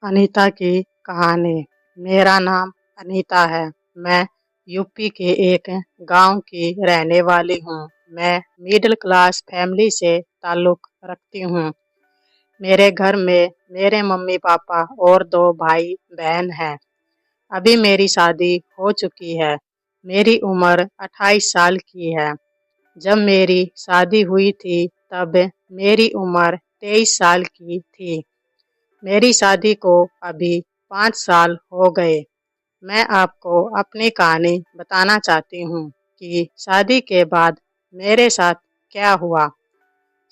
अनीता की कहानी। मेरा नाम अनीता है। मैं यूपी के एक गांव की रहने वाली हूँ। मैं मिडिल क्लास फैमिली से ताल्लुक़ रखती हूँ। मेरे घर में मेरे मम्मी पापा और 2 भाई बहन हैं। अभी मेरी शादी हो चुकी है। मेरी उम्र 28 साल की है। जब मेरी शादी हुई थी तब मेरी उम्र 23 साल की थी। मेरी शादी को अभी 5 साल हो गए। मैं आपको अपनी कहानी बताना चाहती हूँ कि शादी के बाद मेरे साथ क्या हुआ।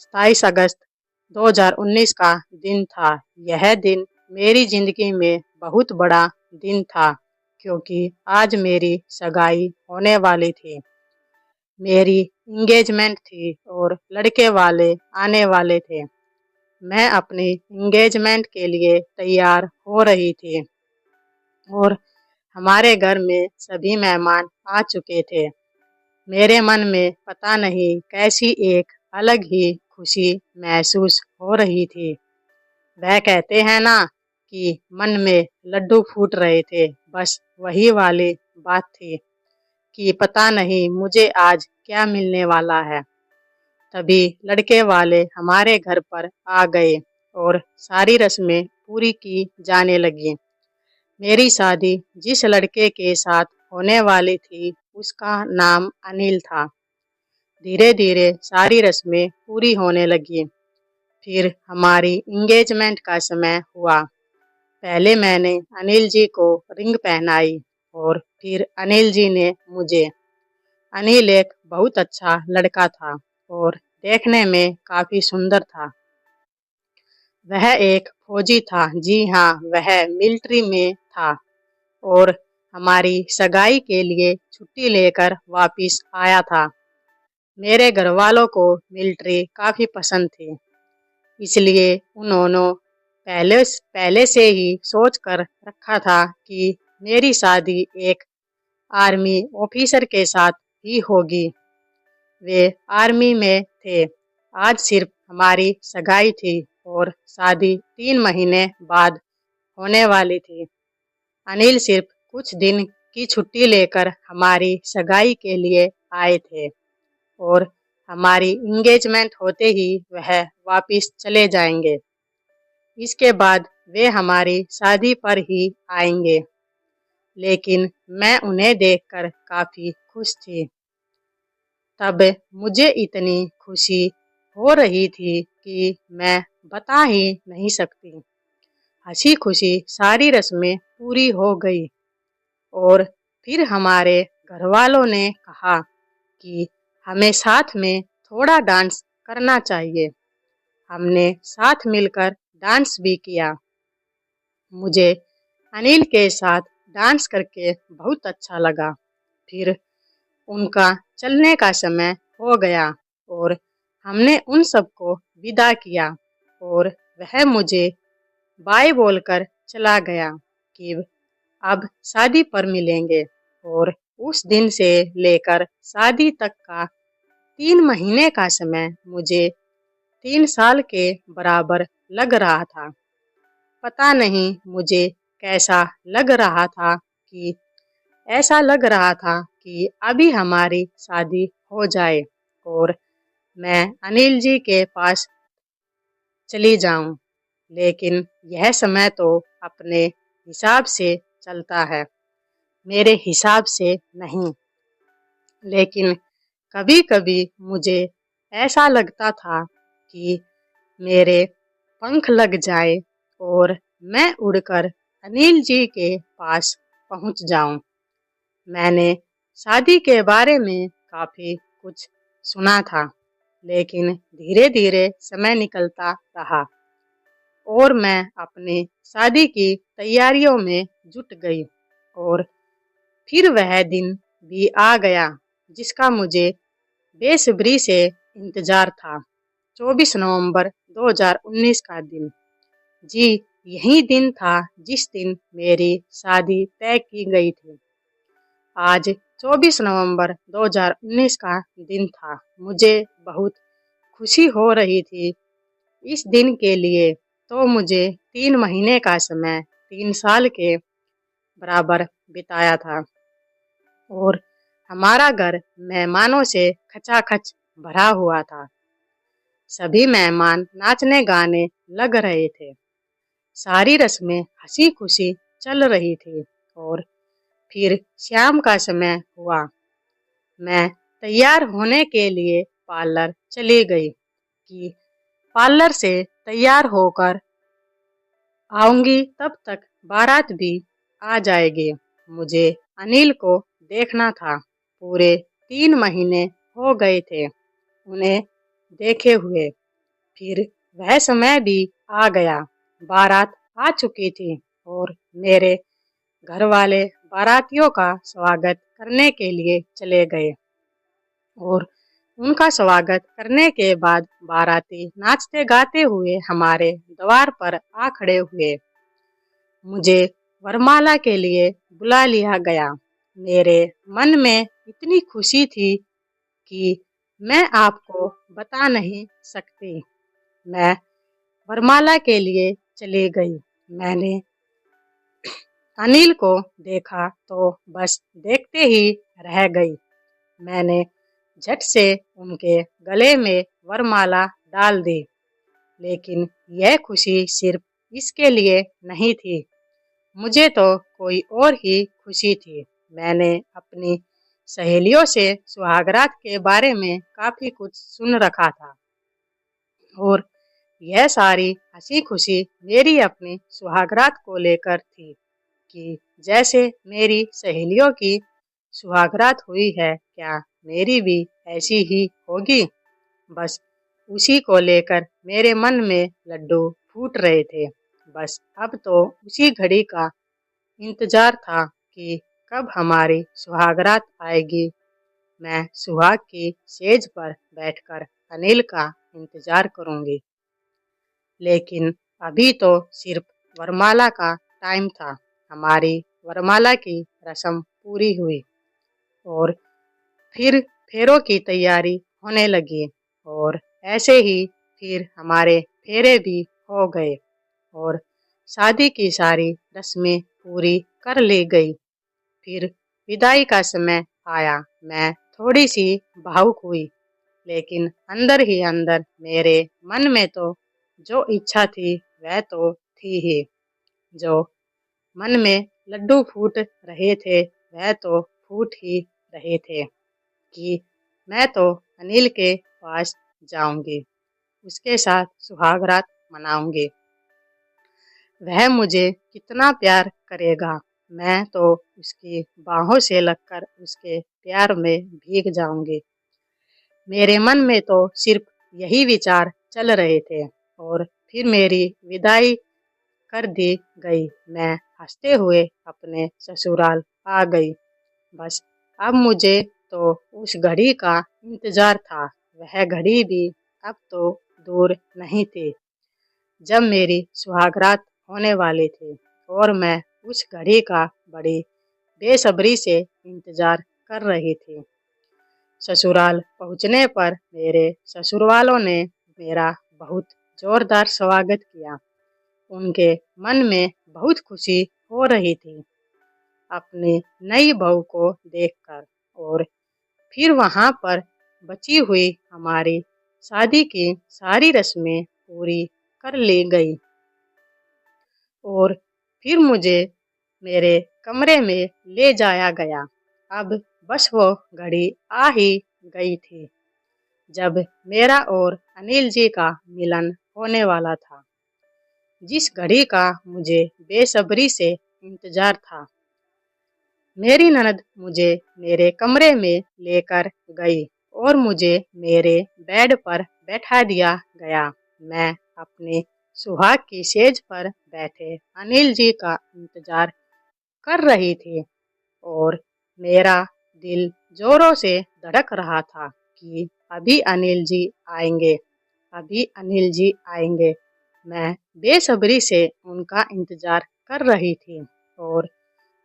27 अगस्त 2019 का दिन था। यह दिन मेरी ज़िंदगी में बहुत बड़ा दिन था क्योंकि आज मेरी सगाई होने वाली थी। मेरी एंगेजमेंट थी और लड़के वाले आने वाले थे। मैं अपनी एंगेजमेंट के लिए तैयार हो रही थी और हमारे घर में सभी मेहमान आ चुके थे। मेरे मन में पता नहीं कैसी एक अलग ही खुशी महसूस हो रही थी। वह कहते हैं ना कि मन में लड्डू फूट रहे थे, बस वही वाली बात थी कि पता नहीं मुझे आज क्या मिलने वाला है। तभी लड़के वाले हमारे घर पर आ गए और सारी रस्में पूरी की जाने लगी। मेरी शादी जिस लड़के के साथ होने वाली थी उसका नाम अनिल था। धीरे धीरे सारी रस्में पूरी होने लगी। फिर हमारी एंगेजमेंट का समय हुआ। पहले मैंने अनिल जी को रिंग पहनाई और फिर अनिल जी ने मुझे। अनिल एक बहुत अच्छा लड़का था और देखने में काफ़ी सुंदर था। वह एक फौजी था। जी हाँ, वह मिलिट्री में था और हमारी सगाई के लिए छुट्टी लेकर वापस आया था। मेरे घर वालों को मिलिट्री काफ़ी पसंद थी, इसलिए उन्होंने पहले से ही सोच कर रखा था कि मेरी शादी एक आर्मी ऑफिसर के साथ ही होगी। वे आर्मी में थे। आज सिर्फ हमारी सगाई थी और शादी 3 महीने बाद होने वाली थी। अनिल सिर्फ कुछ दिन की छुट्टी लेकर हमारी सगाई के लिए आए थे और हमारी एंगेजमेंट होते ही वह वापस चले जाएंगे। इसके बाद वे हमारी शादी पर ही आएंगे। लेकिन मैं उन्हें देखकर काफ़ी खुश थी। तब मुझे इतनी खुशी हो रही थी कि मैं बता ही नहीं सकती। हंसी खुशी सारी रस्में पूरी हो गई और फिर हमारे घर वालों ने कहा कि हमें साथ में थोड़ा डांस करना चाहिए। हमने साथ मिलकर डांस भी किया। मुझे अनिल के साथ डांस करके बहुत अच्छा लगा। फिर उनका चलने का समय हो गया और हमने उन सबको विदा किया और वह मुझे बाय बोलकर चला गया कि अब शादी पर मिलेंगे। और उस दिन से लेकर शादी तक का 3 महीने का समय मुझे 3 साल के बराबर लग रहा था। पता नहीं मुझे कैसा लग रहा था कि ऐसा लग रहा था कि अभी हमारी शादी हो जाए और मैं अनिल जी के पास चली जाऊं। लेकिन यह समय तो अपने हिसाब से चलता है, मेरे हिसाब से नहीं। लेकिन कभी-कभी मुझे ऐसा लगता था कि मेरे पंख लग जाए और मैं उड़कर अनिल जी के पास पहुंच जाऊं। मैंने शादी के बारे में काफ़ी कुछ सुना था, लेकिन धीरे धीरे समय निकलता रहा और मैं अपनी शादी की तैयारियों में जुट गई। और फिर वह दिन भी आ गया जिसका मुझे बेसब्री से इंतज़ार था। 24 नवंबर 2019 का दिन। जी, यही दिन था जिस दिन मेरी शादी तय की गई थी। आज 24 नवंबर 2019 का दिन था। मुझे बहुत खुशी हो रही थी इस दिन के लिए। तो मुझे 3 महीने का समय 3 साल के बराबर बिताया था और हमारा घर मेहमानों से खचाखच भरा हुआ था। सभी मेहमान नाचने गाने लग रहे थे। सारी रस्में हंसी खुशी चल रही थी और फिर शाम का समय हुआ। मैं तैयार होने के लिए पार्लर चली गई कि पार्लर से तैयार होकर आऊंगी तब तक बारात भी आ जाएगी। मुझे अनिल को देखना था। पूरे 3 महीने हो गए थे उन्हें देखे हुए। फिर वह समय भी आ गया। बारात आ चुकी थी और मेरे घर वाले बारातियों का स्वागत करने के लिए चले गए और उनका स्वागत करने के बाद बाराती नाचते गाते हुए हमारे द्वार पर आ खड़े हुए। मुझे वरमाला के लिए बुला लिया गया। मेरे मन में इतनी खुशी थी कि मैं आपको बता नहीं सकती। मैं वरमाला के लिए चली गई। मैंने अनिल को देखा तो बस देखते ही रह गई। मैंने झट से उनके गले में वरमाला डाल दी। लेकिन यह खुशी सिर्फ इसके लिए नहीं थी, मुझे तो कोई और ही खुशी थी। मैंने अपनी सहेलियों से सुहागरात के बारे में काफी कुछ सुन रखा था और यह सारी हंसी खुशी मेरी अपनी सुहागरात को लेकर थी कि जैसे मेरी सहेलियों की सुहागरात हुई है, क्या मेरी भी ऐसी ही होगी। बस उसी को लेकर मेरे मन में लड्डू फूट रहे थे। बस अब तो उसी घड़ी का इंतजार था कि कब हमारी सुहागरात आएगी। मैं सुहाग की सेज पर बैठकर अनिल का इंतजार करूंगी। लेकिन अभी तो सिर्फ वरमाला का टाइम था। हमारी वरमाला की रस्म पूरी हुई और फिर फेरों की तैयारी होने लगी और ऐसे ही फिर हमारे फेरे भी हो गए और शादी की सारी रस्में पूरी कर ली गई। फिर विदाई का समय आया। मैं थोड़ी सी भावुक हुई, लेकिन अंदर ही अंदर मेरे मन में तो जो इच्छा थी वह तो थी ही। जो मन में लड्डू फूट रहे थे वह तो फूट ही रहे थे कि मैं तो अनिल के पास जाऊंगी, उसके साथ सुहागरात मनाऊंगी। वह मुझे कितना प्यार करेगा, मैं तो उसकी बाहों से लगकर उसके प्यार में भीग जाऊंगी। मेरे मन में तो सिर्फ यही विचार चल रहे थे और फिर मेरी विदाई कर दी गई। मैं हंसते हुए अपने ससुराल आ गई। बस अब मुझे तो उस घड़ी का इंतजार था। वह घड़ी भी अब तो दूर नहीं थी जब मेरी सुहागरात होने वाली थी और मैं उस घड़ी का बड़ी बेसब्री से इंतजार कर रही थी। ससुराल पहुंचने पर मेरे ससुर वालों ने मेरा बहुत जोरदार स्वागत किया। उनके मन में बहुत खुशी हो रही थी अपनी नई बहू को देखकर और फिर वहां पर बची हुई हमारी शादी की सारी रस्में पूरी कर ली गई और फिर मुझे मेरे कमरे में ले जाया गया। अब बस वो घड़ी आ ही गई थी जब मेरा और अनिल जी का मिलन होने वाला था, जिस घड़ी का मुझे बेसब्री से इंतजार था। मेरी ननद मुझे मेरे कमरे में लेकर गई और मुझे मेरे बेड पर बैठा दिया गया। मैं अपने सुहाग की सेज पर बैठे अनिल जी का इंतजार कर रही थी और मेरा दिल जोरों से धड़क रहा था कि अभी अनिल जी आएंगे, अभी अनिल जी आएंगे। मैं बेसब्री से उनका इंतजार कर रही थी और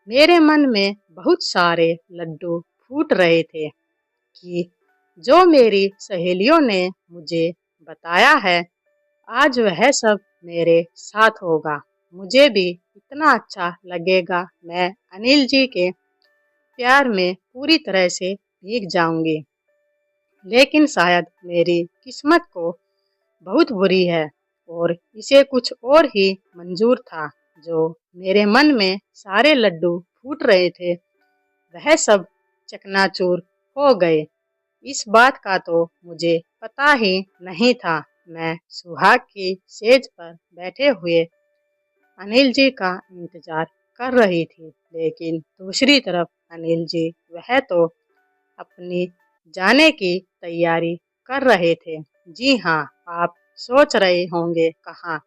मेरे मन में बहुत सारे लड्डू फूट रहे थे कि जो मेरी सहेलियों ने मुझे बताया है, आज वह सब मेरे साथ होगा। मुझे भी इतना अच्छा लगेगा। मैं अनिल जी के प्यार में पूरी तरह से भीग जाऊंगी। लेकिन शायद मेरी किस्मत को बहुत बुरी है और इसे कुछ और ही मंजूर था। जो मेरे मन में सारे लड्डू फूट रहे थे वह सब चकनाचूर हो गए। इस बात का तो मुझे पता ही नहीं था। मैं सुहाग की सेज पर बैठे हुए अनिल जी का इंतजार कर रही थी, लेकिन दूसरी तरफ अनिल जी वह तो अपनी जाने की तैयारी कर रहे थे। जी हाँ, आप सोच रहे होंगे कहाँ।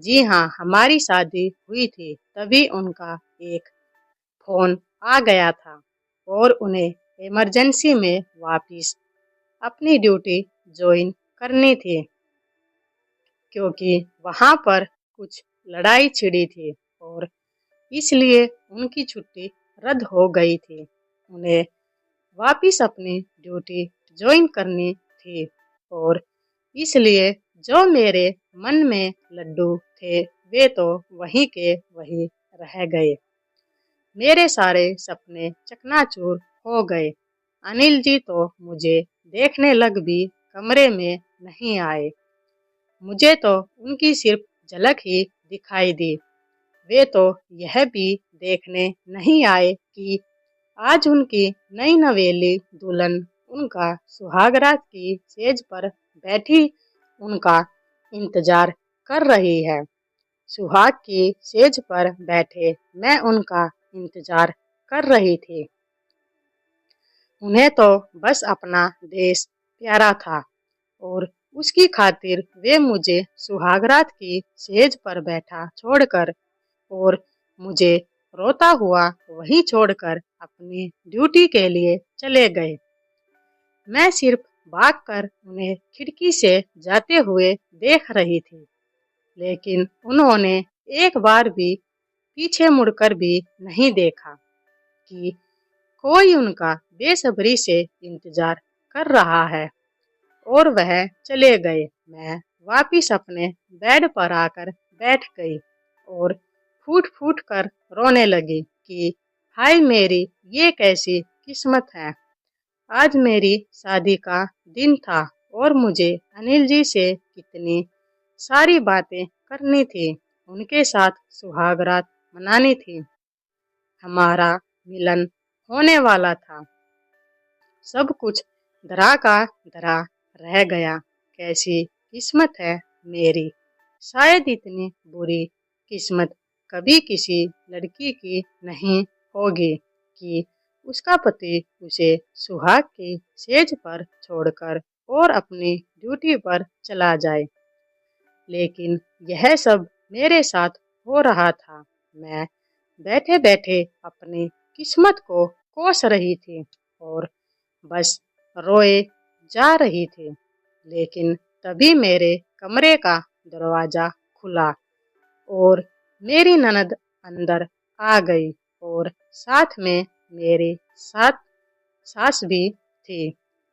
जी हाँ, हमारी शादी हुई थी तभी उनका एक फोन आ गया था और उन्हें इमरजेंसी में वापस अपनी ड्यूटी ज्वाइन करनी थी, क्योंकि वहाँ पर कुछ लड़ाई छिड़ी थी और इसलिए उनकी छुट्टी रद्द हो गई थी। उन्हें वापस अपनी ड्यूटी ज्वाइन करनी थी और इसलिए जो मेरे मन में लड्डू थे वे तो वहीं के वहीं रह गए। मेरे सारे सपने चकनाचूर हो गए। अनिल जी तो मुझे देखने लग भी कमरे में नहीं आए। मुझे तो उनकी सिर्फ झलक ही दिखाई दी। वे तो यह भी देखने नहीं आए कि आज उनकी नई नवेली दुल्हन उनका सुहागरात की सेज पर बैठी उनका इंतजार कर रही है। सुहाग की सेज पर बैठे मैं उनका इंतजार कर रही थी। उन्हें तो बस अपना देश प्यारा था और उसकी खातिर वे मुझे सुहागरात की सेज पर बैठा छोड़कर और मुझे रोता हुआ वहीं छोड़कर अपनी ड्यूटी के लिए चले गए। मैं सिर्फ भागकर उन्हें खिड़की से जाते हुए देख रही थी, लेकिन उन्होंने एक बार भी पीछे मुड़कर भी नहीं देखा कि कोई उनका बेसब्री से इंतजार कर रहा है और वह चले गए। मैं वापिस अपने बेड पर आकर बैठ गई और फूट फूट कर रोने लगी कि हाय मेरी ये कैसी किस्मत है। आज मेरी शादी का दिन था और मुझे अनिल जी से कितनी सारी बातें करनी थी, उनके साथ सुहागरात मनानी थी। हमारा मिलन होने वाला था। सब कुछ धरा का धरा रह गया। कैसी किस्मत है मेरी। शायद इतनी बुरी किस्मत कभी किसी लड़की की नहीं होगी कि उसका पति उसे सुहाग की सेज पर छोड़कर और अपनी ड्यूटी पर चला जाए। लेकिन यह सब मेरे साथ हो रहा था। मैं बैठे बैठे अपनी किस्मत को कोस रही थी और बस रोए जा रही थी। लेकिन तभी मेरे कमरे का दरवाजा खुला और मेरी ननद अंदर आ गई और साथ में मेरी सास भी थी।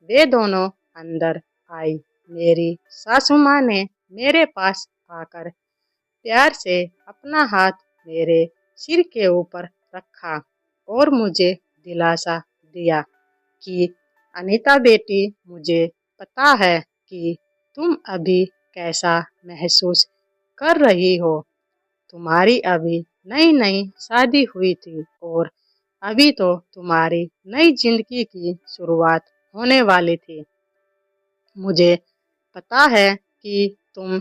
वे दोनों अंदर आई। मेरी सासू माँ ने मेरे पास आकर प्यार से अपना हाथ मेरे सिर के ऊपर रखा और मुझे दिलासा दिया कि अनीता बेटी, मुझे पता है कि तुम अभी कैसा महसूस कर रही हो। तुम्हारी अभी नई नई शादी हुई थी और अभी तो तुम्हारी नई जिंदगी की शुरुआत होने वाली थी। मुझे पता है कि तुम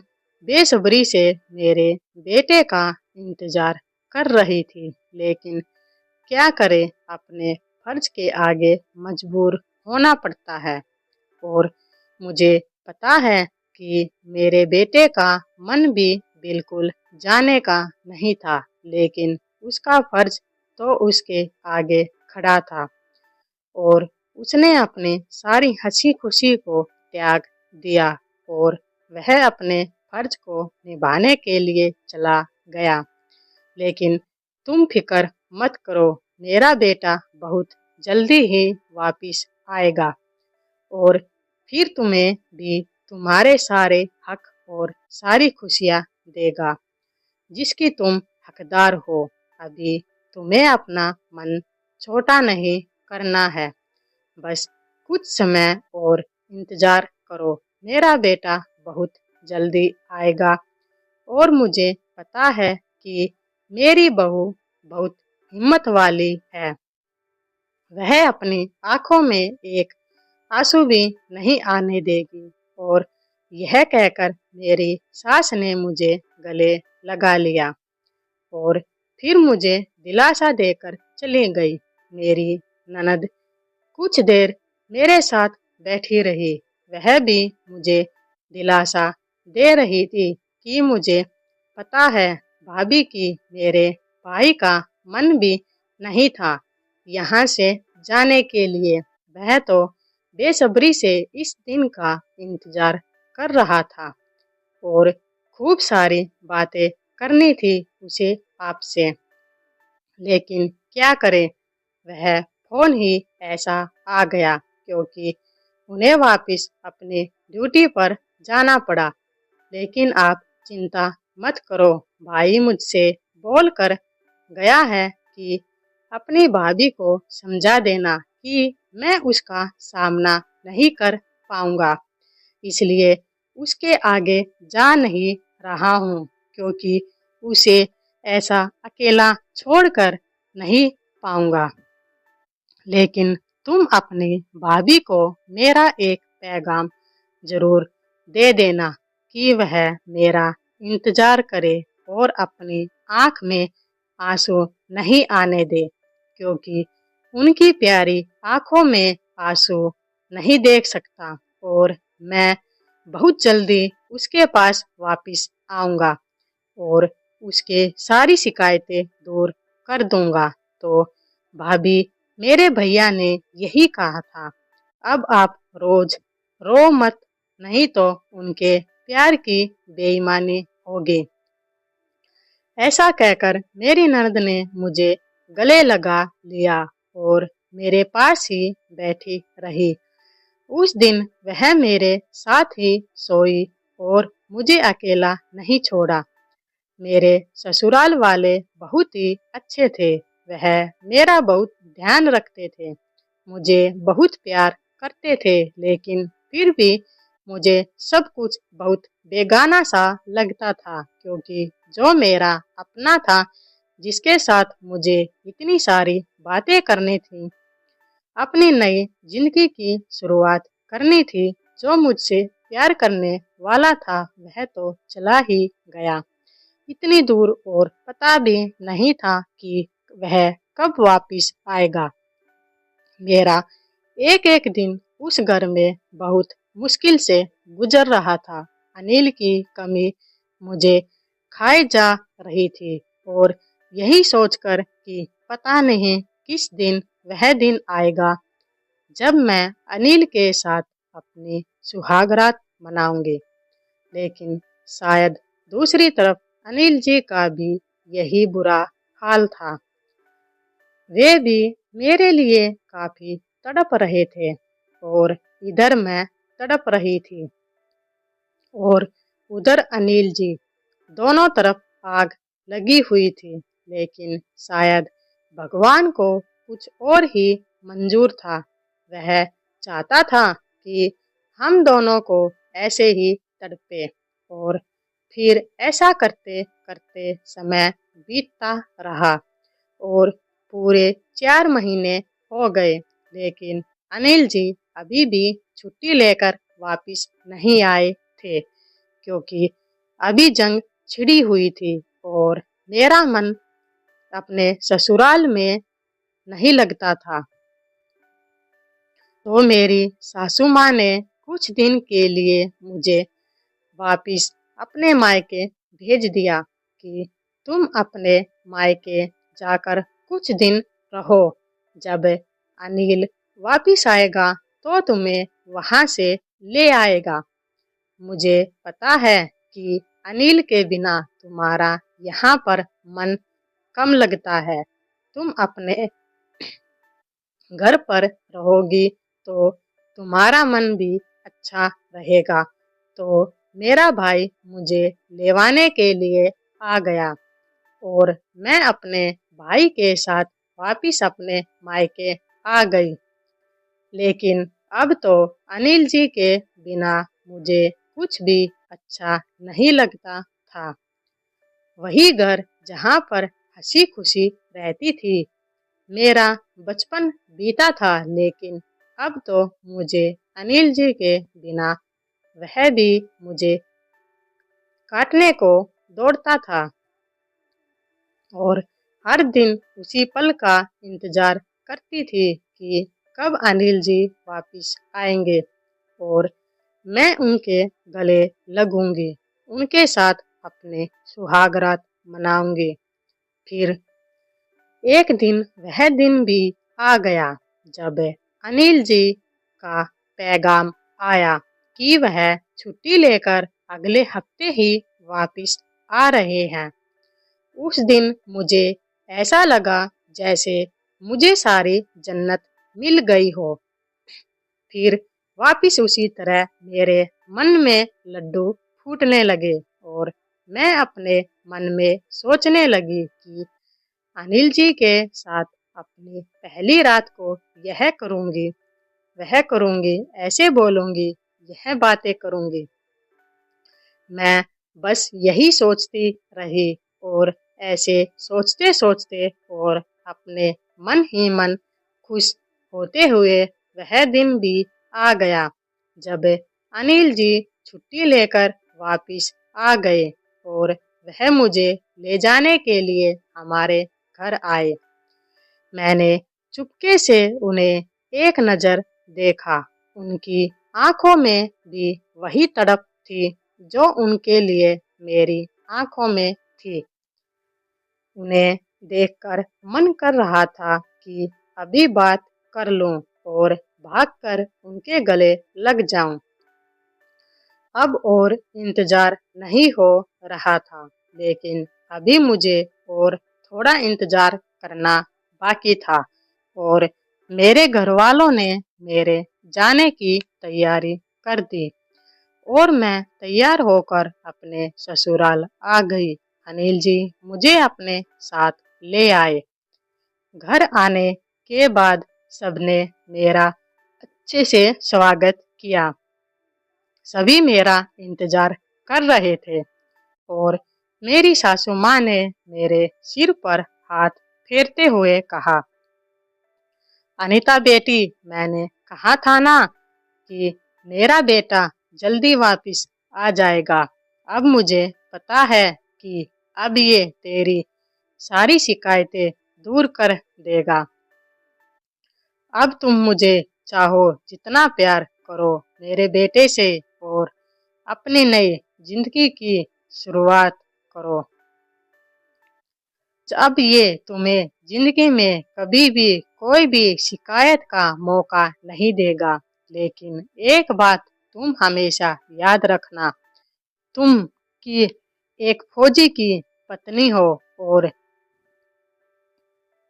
बेसब्री से मेरे बेटे का इंतजार कर रही थी, लेकिन क्या करे, अपने फर्ज के आगे मजबूर होना पड़ता है। और मुझे पता है कि मेरे बेटे का मन भी बिल्कुल जाने का नहीं था, लेकिन उसका फर्ज तो उसके आगे खड़ा था और उसने अपनी सारी हंसी खुशी को त्याग दिया और वह अपने फर्ज को निभाने के लिए चला गया। लेकिन तुम फिक्र मत करो, मेरा बेटा बहुत जल्दी ही वापिस आएगा और फिर तुम्हें भी तुम्हारे सारे हक और सारी खुशियाँ देगा जिसकी तुम हकदार हो। अभी तुम्हें अपना मन छोटा नहीं करना है। बस कुछ समय और इंतजार करो। मेरा बेटा बहुत जल्दी आएगा और मुझे पता है कि मेरी बहू बहुत हिम्मत वाली है। वह अपनी आंखों में एक आंसू भी नहीं आने देगी। और यह कहकर मेरी सास ने मुझे गले लगा लिया और फिर मुझे दिलासा देकर चली गई। मेरी ननद कुछ देर मेरे साथ बैठी रही। वह भी मुझे दिलासा दे रही थी कि मुझे पता है भाभी की मेरे भाई का मन भी नहीं था यहाँ से जाने के लिए। वह तो बेसब्री से इस दिन का इंतजार कर रहा था और खूब सारी बातें करनी थी उसे आपसे। लेकिन क्या करे, वह फोन ही ऐसा आ गया क्योंकि उन्हें वापस अपनी ड्यूटी पर जाना पड़ा। लेकिन आप चिंता मत करो, भाई मुझसे बोल कर गया है कि अपनी भाभी को समझा देना कि मैं उसका सामना नहीं कर पाऊंगा, इसलिए उसके आगे जा नहीं रहा हूँ क्योंकि उसे ऐसा अकेला छोड़कर नहीं पाऊंगा। लेकिन तुम अपनी भाभी को मेरा एक पैगाम जरूर दे देना कि वह मेरा इंतजार करे और अपनी आंख में आंसू नहीं आने दे क्योंकि उनकी प्यारी आंखों में आंसू नहीं देख सकता। और मैं बहुत जल्दी उसके पास वापस आऊंगा और उसके सारी शिकायतें दूर कर दूंगा। तो भाभी, मेरे भैया ने यही कहा था, अब आप रोज रो मत, नहीं तो उनके प्यार की बेईमानी होगी। ऐसा कहकर मेरी ननद ने मुझे गले लगा लिया और मेरे पास ही बैठी रही। उस दिन वह मेरे साथ ही सोई और मुझे अकेला नहीं छोड़ा। मेरे ससुराल वाले बहुत ही अच्छे थे। वह मेरा बहुत ध्यान रखते थे, मुझे बहुत प्यार करते थे। लेकिन फिर भी मुझे सब कुछ बहुत बेगाना सा लगता था क्योंकि जो मेरा अपना था, जिसके साथ मुझे इतनी सारी बातें करनी थी, अपनी नई जिंदगी की शुरुआत करनी थी, जो मुझसे प्यार करने वाला था वह तो चला ही गया इतनी दूर और पता भी नहीं था कि वह कब वापस आएगा। मेरा एक एक दिन उस घर में बहुत मुश्किल से गुजर रहा था। अनिल की कमी मुझे खाई जा रही थी और यही सोचकर कि पता नहीं किस दिन वह दिन आएगा जब मैं अनिल के साथ अपनी सुहागरात मनाऊंगी। लेकिन शायद दूसरी तरफ अनिल जी का भी यही बुरा हाल था। वे भी मेरे लिए काफी तड़प रहे थे और इधर मैं तड़प रही थी और उधर अनिल जी। दोनों तरफ आग लगी हुई थी। लेकिन शायद भगवान को कुछ और ही मंजूर था। वह चाहता था कि हम दोनों को ऐसे ही तड़पे और फिर ऐसा करते करते समय बीतता रहा और पूरे 4 महीने हो गए। लेकिन अनिल जी अभी भी छुट्टी लेकर वापस नहीं आए थे क्योंकि अभी जंग छिड़ी हुई थी और मेरा मन अपने ससुराल में नहीं लगता था। तो मेरी सासू माँ ने कुछ दिन के लिए मुझे वापस अपने मायके भेज दिया कि तुम अपने मायके जाकर कुछ दिन रहो। जब अनिल वापस आएगा तो तुम्हें वहां से ले आएगा। मुझे पता है कि अनिल के बिना तुम्हारा यहाँ पर मन कम लगता है। तुम अपने घर पर रहोगी तो तुम्हारा मन भी अच्छा रहेगा। तो मेरा भाई मुझे लेवाने के लिए आ गया और मैं अपने भाई के साथ वापिस अपने मायके आ गई। लेकिन अब तो अनिल जी के बिना मुझे कुछ भी अच्छा नहीं लगता था। वही घर जहाँ पर हंसी खुशी रहती थी। मेरा बचपन बीता था, लेकिन अब तो मुझे अनिल जी के बिना वह भी मुझे काटने को दौड़ता था और हर दिन उसी पल का इंतजार करती थी कि कब अनिल जी वापिस आएंगे और मैं उनके गले लगूंगी, उनके साथ अपने सुहागरात मनाऊंगी। फिर एक दिन वह दिन भी आ गया जब अनिल जी का पैगाम आया कि वह छुट्टी लेकर अगले हफ्ते ही वापिस आ रहे हैं। उस दिन मुझे ऐसा लगा जैसे मुझे सारी जन्नत मिल गई हो। फिर वापिस उसी तरह मेरे मन में लड्डू फूटने लगे और मैं अपने मन में सोचने लगी कि अनिल जी के साथ अपनी पहली रात को यह करूंगी, वह करूंगी, ऐसे बोलूंगी, यह बातें करूंगी। मैं बस यही सोचती रही और ऐसे सोचते सोचते और अपने मन ही मन खुश होते हुए वह दिन भी आ गया जब अनिल जी छुट्टी लेकर वापिस आ गए और वह मुझे ले जाने के लिए हमारे घर आए। मैंने चुपके से उन्हें एक नजर देखा। उनकी आंखों में भी वही तड़प थी जो उनके लिए मेरी आंखों में थी। उन्हें देखकर मन कर रहा था कि अभी बात कर लूं और भागकर उनके गले लग जाऊं। अब और इंतजार नहीं हो रहा था, लेकिन अभी मुझे और थोड़ा इंतजार करना बाकी था और मेरे घर वालों ने मेरे जाने की तैयारी कर दी और मैं तैयार होकर अपने ससुराल आ गई। अनिल जी मुझे अपने साथ ले आए। घर आने के बाद सबने मेरा अच्छे से स्वागत किया। सभी मेरा इंतजार कर रहे थे और मेरी सासू माँ ने मेरे सिर पर हाथ फेरते हुए कहा, अनीता बेटी, मैंने कहा था ना कि मेरा बेटा जल्दी वापिस आ जाएगा। अब मुझे पता है कि अब ये तेरी सारी शिकायतें दूर कर देगा। अब तुम मुझे चाहो जितना प्यार करो मेरे बेटे से और अपनी नई जिंदगी की शुरुआत करो। अब ये तुम्हें जिंदगी में कभी भी कोई भी शिकायत का मौका नहीं देगा। लेकिन एक बात तुम हमेशा याद रखना, तुम की एक फौजी की पत्नी हो और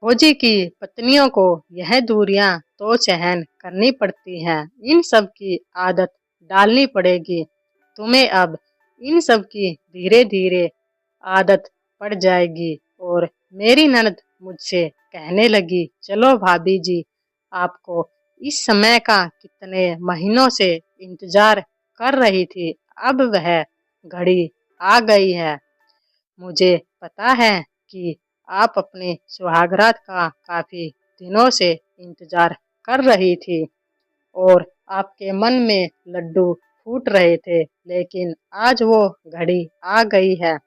फौजी की पत्नियों को यह दूरियां तो सहन करनी पड़ती हैं। इन सब की आदत डालनी पड़ेगी तुम्हें। अब इन सब की धीरे धीरे आदत पड़ जाएगी। और मेरी ननद मुझसे कहने लगी, चलो भाभी जी, आपको इस समय का कितने महीनों से इंतजार कर रही थी, अब वह घड़ी आ गई है। मुझे पता है कि आप अपने सुहागरात का काफी दिनों से इंतजार कर रही थी और आपके मन में लड्डू फूट रहे थे, लेकिन आज वो घड़ी आ गई है।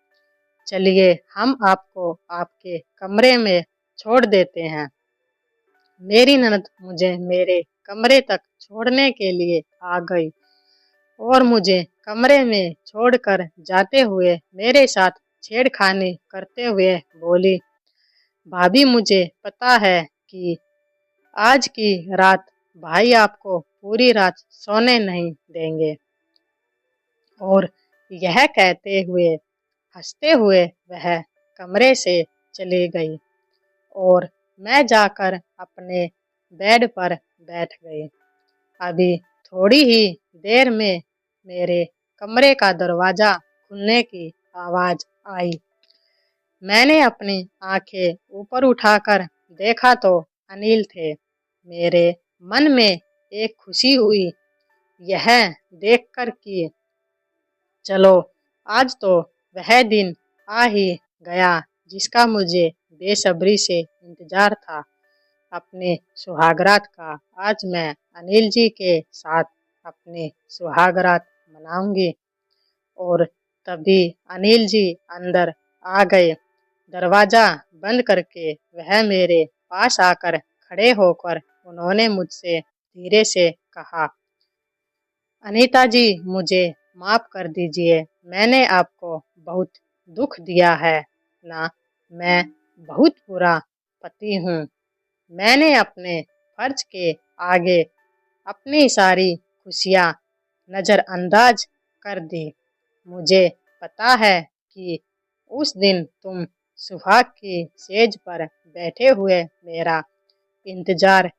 चलिए हम आपको आपके कमरे में छोड़ देते हैं। मेरी ननद मुझे मेरे कमरे तक छोड़ने के लिए आ गई और मुझे कमरे में छोड़कर जाते हुए मेरे साथ छेड़खानी करते हुए बोली, भाभी मुझे पता है कि आज की रात भाई आपको पूरी रात सोने नहीं देंगे। और यह कहते हुए हंसते हुए वह कमरे से चली गई और मैं जाकर अपने बेड पर बैठ गई। अभी थोड़ी ही देर में मेरे कमरे का दरवाजा खुलने की आवाज आई। मैंने अपनी आंखें ऊपर उठाकर देखा तो अनिल थे। मेरे मन में एक खुशी हुई यह देखकर कि चलो आज तो वह दिन आ ही गया जिसका मुझे बेसब्री से इंतजार था। अपने सुहागरात का आज मैं अनिल जी के साथ अपने सुहागरात मनाऊंगी। और तभी अनिल जी अंदर आ गए। दरवाजा बंद करके वह मेरे पास आकर खड़े होकर उन्होंने मुझसे धीरे से कहा, अनीता जी मुझे माफ कर दीजिए, मैंने आपको बहुत दुख दिया है ना। मैं बहुत बुरा पति हूँ। मैंने अपने फर्ज के आगे अपनी सारी खुशियाँ नज़रअंदाज कर दी। मुझे पता है कि उस दिन तुम सुहाग की सेज पर बैठे हुए मेरा इंतजार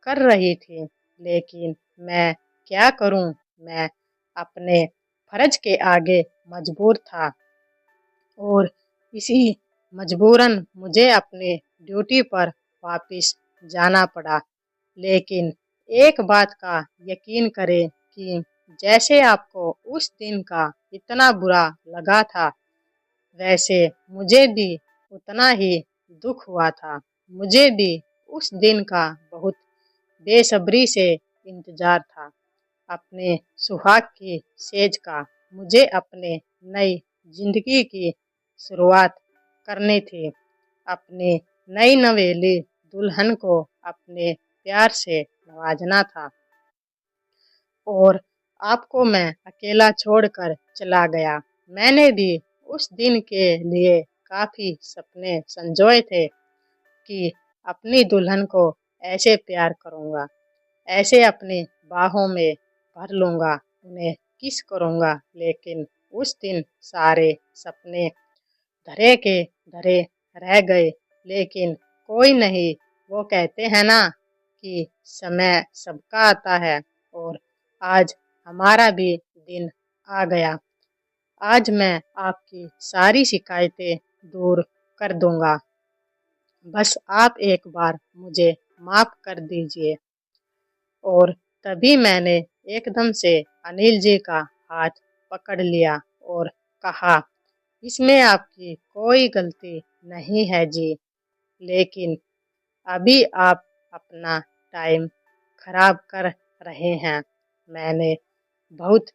कर रही थी, लेकिन मैं क्या करूं, मैं अपने फर्ज के आगे मजबूर था और इसी मजबूरन मुझे अपने ड्यूटी पर वापस जाना पड़ा। लेकिन एक बात का यकीन करें कि जैसे आपको उस दिन का इतना बुरा लगा था, वैसे मुझे भी उतना ही दुख हुआ था। मुझे भी उस दिन का बहुत बेसब्री से इंतजार था। अपने सुहाग की सेज का मुझे अपने नई जिंदगी की शुरुआत करनी थी। अपनी नई नवेली दुल्हन को अपने प्यार से नवाजना था और आपको मैं अकेला छोड़कर चला गया। मैंने भी उस दिन के लिए काफी सपने संजोए थे कि अपनी दुल्हन को ऐसे प्यार करूंगा, ऐसे अपनी बाहों में भर लूंगा, उन्हें किस करूंगा। लेकिन उस दिन सारे सपने धरे के धरे रह गए। लेकिन कोई नहीं, वो कहते हैं ना कि समय सबका आता है और आज हमारा भी दिन आ गया। आज मैं आपकी सारी शिकायतें दूर कर दूंगा। बस आप एक बार मुझे माफ कर दीजिए। और तभी मैंने एकदम से अनिल जी का हाथ पकड़ लिया और कहा, इसमें आपकी कोई गलती नहीं है जी, लेकिन अभी आप अपना टाइम खराब कर रहे हैं। मैंने बहुत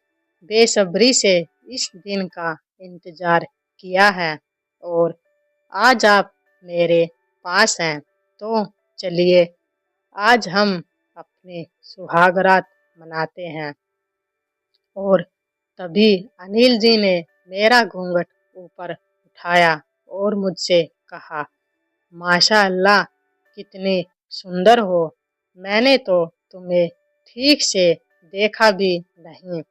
बेसब्री से इस दिन का इंतजार किया है और आज आप मेरे पास हैं, तो चलिए आज हम अपने सुहागरात मनाते हैं। और तभी अनिल जी ने मेरा घूंघट ऊपर उठाया और मुझसे कहा, माशाअल्लाह कितनी सुंदर हो, मैंने तो तुम्हें ठीक से देखा भी नहीं।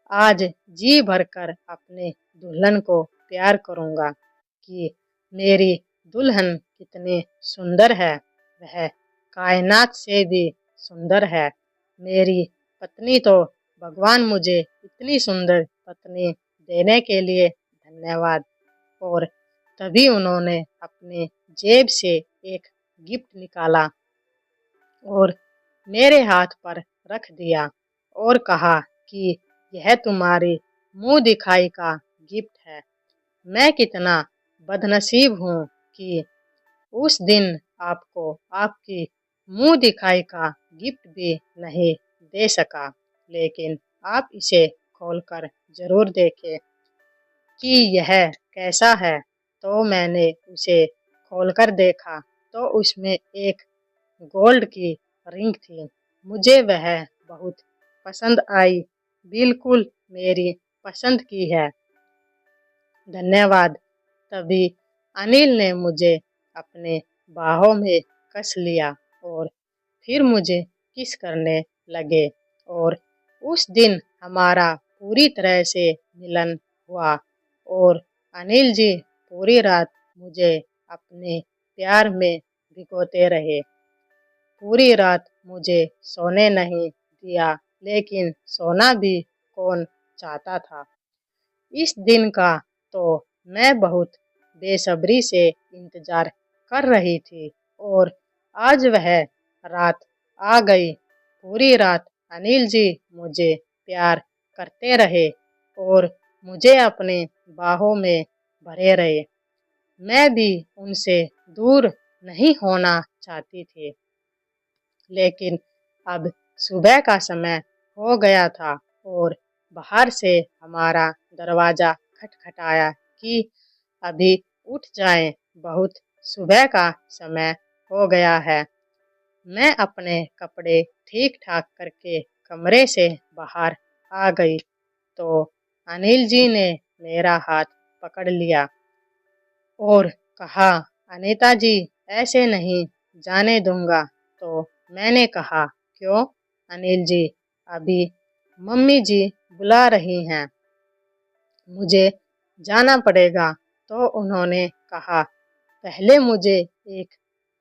आज जी भरकर अपने दुल्हन को प्यार करूंगा कि मेरी दुल्हन कितनी सुंदर है, वह कायनात से भी सुंदर है। मेरी पत्नी तो भगवान मुझे इतनी सुंदर पत्नी देने के लिए धन्यवाद। और तभी उन्होंने अपनी जेब से एक गिफ्ट निकाला और मेरे हाथ पर रख दिया और कहा कि यह तुम्हारी मुंह दिखाई का गिफ्ट है। मैं कितना बदनसीब हूँ कि उस दिन आपको आपकी मुंह दिखाई का गिफ्ट भी नहीं दे सका, लेकिन आप इसे खोलकर जरूर देखें कि यह कैसा है। तो मैंने उसे खोलकर देखा तो उसमें एक गोल्ड की रिंग थी। मुझे वह बहुत पसंद आई, बिल्कुल मेरी पसंद की है। धन्यवाद। तभी अनिल ने मुझे अपने बाहों में कस लिया और फिर मुझे किस करने लगे और उस दिन हमारा पूरी तरह से मिलन हुआ और अनिल जी पूरी रात मुझे अपने प्यार में भिगोते रहे। पूरी रात मुझे सोने नहीं दिया, लेकिन सोना भी कौन चाहता था। इस दिन का तो मैं बहुत बेसब्री से इंतजार कर रही थी और आज वह रात आ गई। पूरी रात अनिल जी मुझे प्यार करते रहे और मुझे अपने बाहों में भरे रहे। मैं भी उनसे दूर नहीं होना चाहती थी, लेकिन अब सुबह का समय हो गया था और बाहर से हमारा दरवाजा खटखटाया कि अभी उठ जाएं, बहुत सुबह का समय हो गया है। मैं अपने कपड़े ठीक ठाक करके कमरे से बाहर आ गई तो अनिल जी ने मेरा हाथ पकड़ लिया और कहा, अनीता जी, ऐसे नहीं जाने दूंगा। तो मैंने कहा, क्यों अनिल जी? अभी मम्मी जी बुला रही हैं, मुझे जाना पड़ेगा। तो उन्होंने कहा, पहले मुझे एक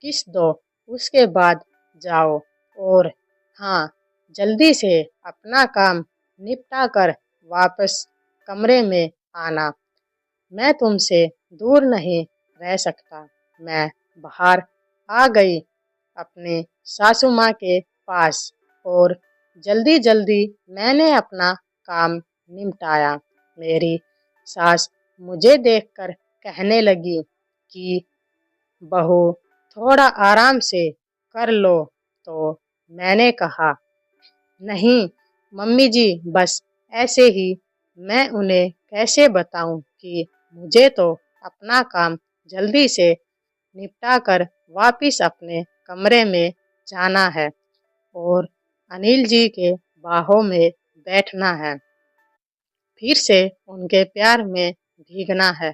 किस दो, उसके बाद जाओ, और हाँ, जल्दी से अपना काम निपटा कर वापस कमरे में आना। मैं तुमसे दूर नहीं रह सकता। मैं बाहर आ गई अपने सासू माँ के पास और जल्दी जल्दी मैंने अपना काम निपटाया। मेरी सास मुझे देखकर कहने लगी कि बहू, थोड़ा आराम से कर लो। तो मैंने कहा, नहीं मम्मी जी, बस ऐसे ही। मैं उन्हें कैसे बताऊं कि मुझे तो अपना काम जल्दी से निपटा कर वापिस अपने कमरे में जाना है और अनिल जी के बाहों में बैठना है, फिर से उनके प्यार में भीगना है,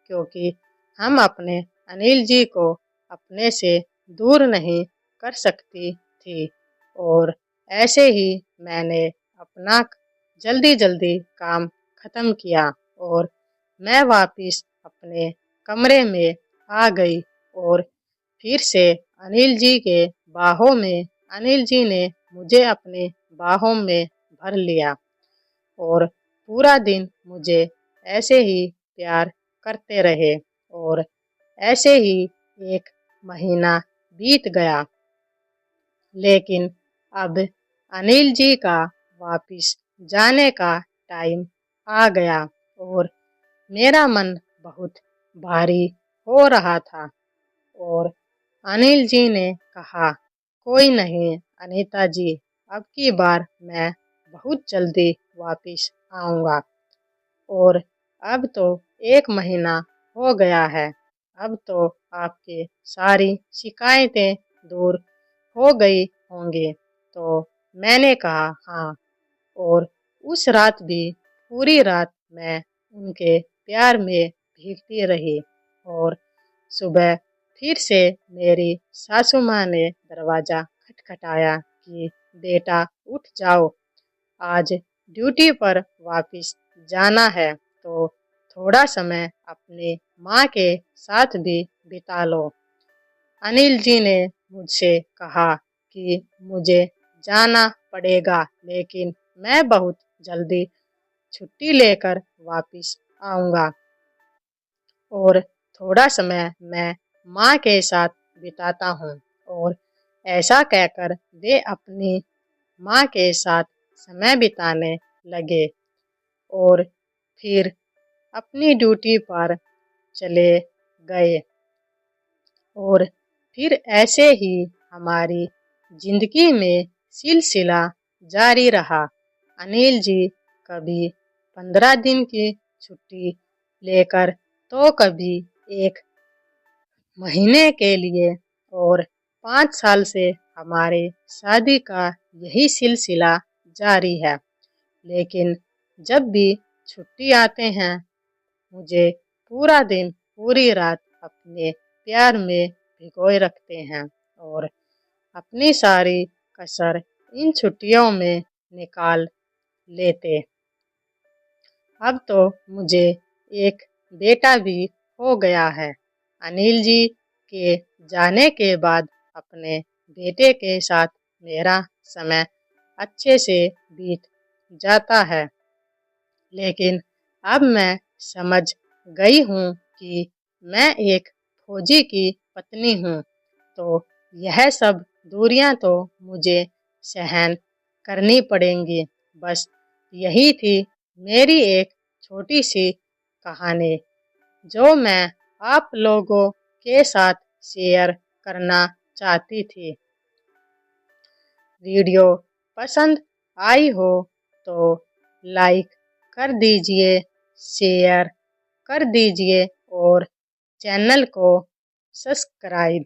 क्योंकि हम अपने अनिल जी को अपने से दूर नहीं कर सकती थी। और ऐसे ही मैंने अपना जल्दी जल्दी काम ख़त्म किया और मैं वापस अपने कमरे में आ गई और फिर से अनिल जी के बाहों में अनिल जी ने मुझे अपने बाहों में भर लिया और पूरा दिन मुझे ऐसे ही प्यार करते रहे और ऐसे ही एक महीना बीत गया। लेकिन अब अनिल जी का वापिस जाने का टाइम आ गया और मेरा मन बहुत भारी हो रहा था और अनिल जी ने कहा, कोई नहीं अनीता जी, अब की बार मैं बहुत जल्दी वापिस आऊँगा। और अब तो 1 महीना हो गया है। अब तो आपकी सारी शिकायतें दूर हो गई होंगी। तो मैंने कहा, हाँ। और उस रात भी पूरी रात मैं उनके प्यार में भीगती रही और सुबह फिर से मेरी सासू माँ ने दरवाज़ा खटखटाया कि बेटा उठ जाओ, आज ड्यूटी पर वापस जाना है, तो थोड़ा समय अपनी माँ के साथ भी बिता लो। अनिल जी ने मुझसे कहा कि मुझे जाना पड़ेगा, लेकिन मैं बहुत जल्दी छुट्टी लेकर वापस आऊँगा और थोड़ा समय मैं माँ के साथ बिताता हूँ। और ऐसा कहकर वे अपनी माँ के साथ समय बिताने लगे और फिर अपनी ड्यूटी पर चले गए और फिर ऐसे ही हमारी जिंदगी में सिलसिला जारी रहा। अनिल जी कभी 15 दिन की छुट्टी लेकर तो कभी 1 महीने के लिए, और 5 साल से हमारे शादी का यही सिलसिला जारी है। लेकिन जब भी छुट्टी आते हैं, मुझे पूरा दिन पूरी रात अपने प्यार में भिगोए रखते हैं और अपनी सारी कसर इन छुट्टियों में निकाल लेते। अब तो मुझे एक बेटा भी हो गया है। अनिल जी के जाने के बाद अपने बेटे के साथ मेरा समय अच्छे से बीत जाता है। लेकिन अब मैं समझ गई हूँ कि मैं एक फौजी की पत्नी हूँ, तो यह सब दूरियां तो मुझे सहन करनी पड़ेंगी। बस यही थी मेरी एक छोटी सी कहानी, जो मैं आप लोगों के साथ शेयर करना चाहती थी। वीडियो पसंद आई हो तो लाइक कर दीजिए, शेयर कर दीजिए और चैनल को सब्सक्राइब